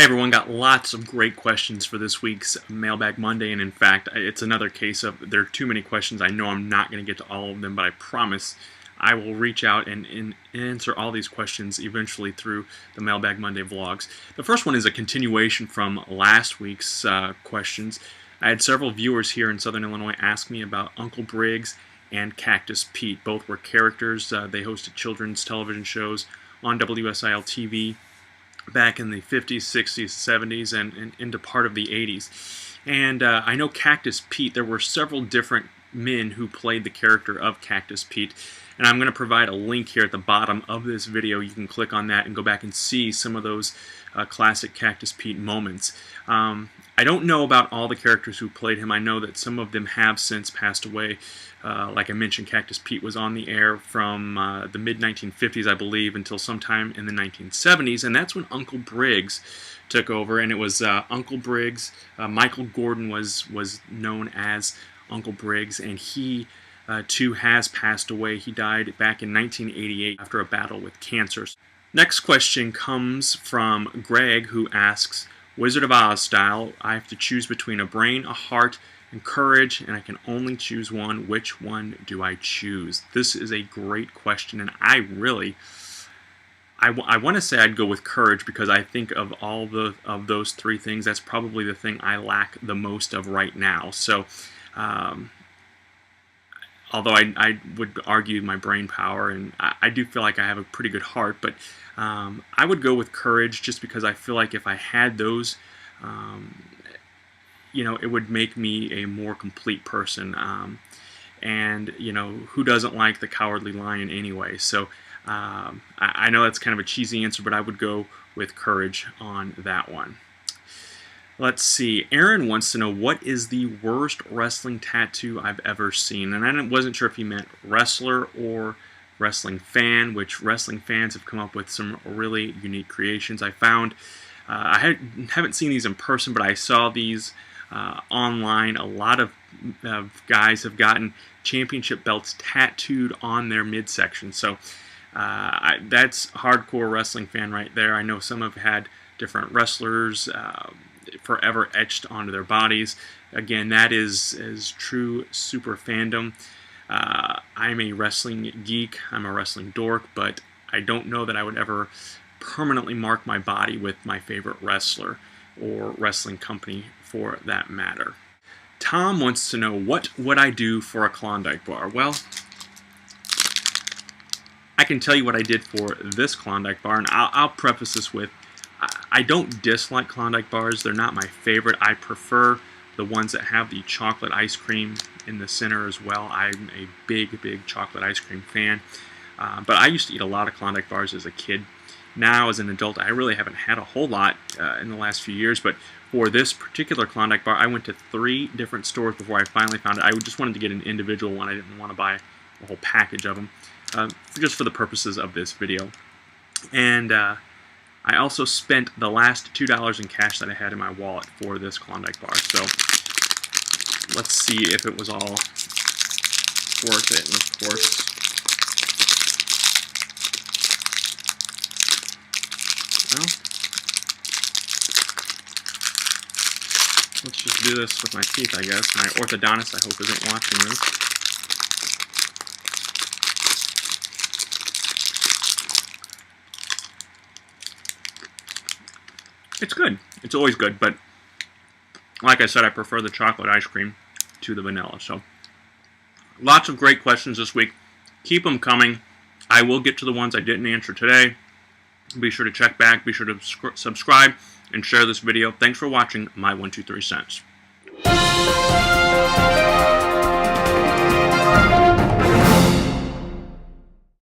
Hey everyone, got lots of great questions for this week's Mailbag Monday, and in fact, it's another case of there are too many questions. I know I'm not going to get to all of them, but I promise I will reach out and answer all these questions eventually through the Mailbag Monday vlogs. The first one is a continuation from last week's questions. I had several viewers here in Southern Illinois ask me about Uncle Briggs and Cactus Pete. Both were characters. They hosted children's television shows on WSIL TV back in the 50s, 60s, 70s, and into part of the 80s. And I know Cactus Pete, there were several different men who played the character of Cactus Pete, and I'm going to provide a link here at the bottom of this video. You can click on that and go back and see some of those classic Cactus Pete moments. I don't know about all the characters who played him. I know that some of them have since passed away. Like I mentioned, Cactus Pete was on the air from the mid-1950s, I believe, until sometime in the 1970s, and that's when Uncle Briggs took over, and it was Uncle Briggs. Michael Gordon was known as Uncle Briggs, and he too has passed away. He died back in 1988 after a battle with cancer. Next question comes from Greg, who asks, Wizard of Oz style, I have to choose between a brain, a heart, and courage, and I can only choose one. Which one do I choose? This is a great question, and I want to say I'd go with courage, because I think of all of those three things, that's probably the thing I lack the most of right now. So, although I would argue my brain power, and I do feel like I have a pretty good heart, but I would go with courage, just because I feel like if I had those, it would make me a more complete person. And, who doesn't like the cowardly lion anyway? So I know that's kind of a cheesy answer, but I would go with courage on that one. Let's see. Aaron wants to know, what is the worst wrestling tattoo I've ever seen? And I wasn't sure if he meant wrestler or wrestling fan, which wrestling fans have come up with some really unique creations. I found, I haven't seen these in person, but I saw these online. A lot of guys have gotten championship belts tattooed on their midsection. So that's hardcore wrestling fan right there. I know some have had different wrestlers forever etched onto their bodies. Again, that is true super fandom. I'm a wrestling geek, I'm a wrestling dork, but I don't know that I would ever permanently mark my body with my favorite wrestler or wrestling company for that matter. Tom wants to know, what would I do for a Klondike bar? Well, I can tell you what I did for this Klondike bar, and I'll preface this with, I don't dislike Klondike bars. They're not my favorite. I prefer the ones that have the chocolate ice cream in the center as well. I'm a big chocolate ice cream fan. But I used to eat a lot of Klondike bars as a kid. Now, as an adult, I really haven't had a whole lot in the last few years. But for this particular Klondike bar, I went to 3 different stores before I finally found it. I just wanted to get an individual one. I didn't want to buy a whole package of them, just for the purposes of this video. And I also spent the last $2 in cash that I had in my wallet for this Klondike bar. So let's see if it was all worth it. And of course, well, let's just do this with my teeth, I guess. My orthodontist, I hope, isn't watching this. It's good. It's always good, but like I said, I prefer the chocolate ice cream to the vanilla. So, lots of great questions this week. Keep them coming. I will get to the ones I didn't answer today. Be sure to check back. Be sure to subscribe and share this video. Thanks for watching my 1, 2, 3 cents.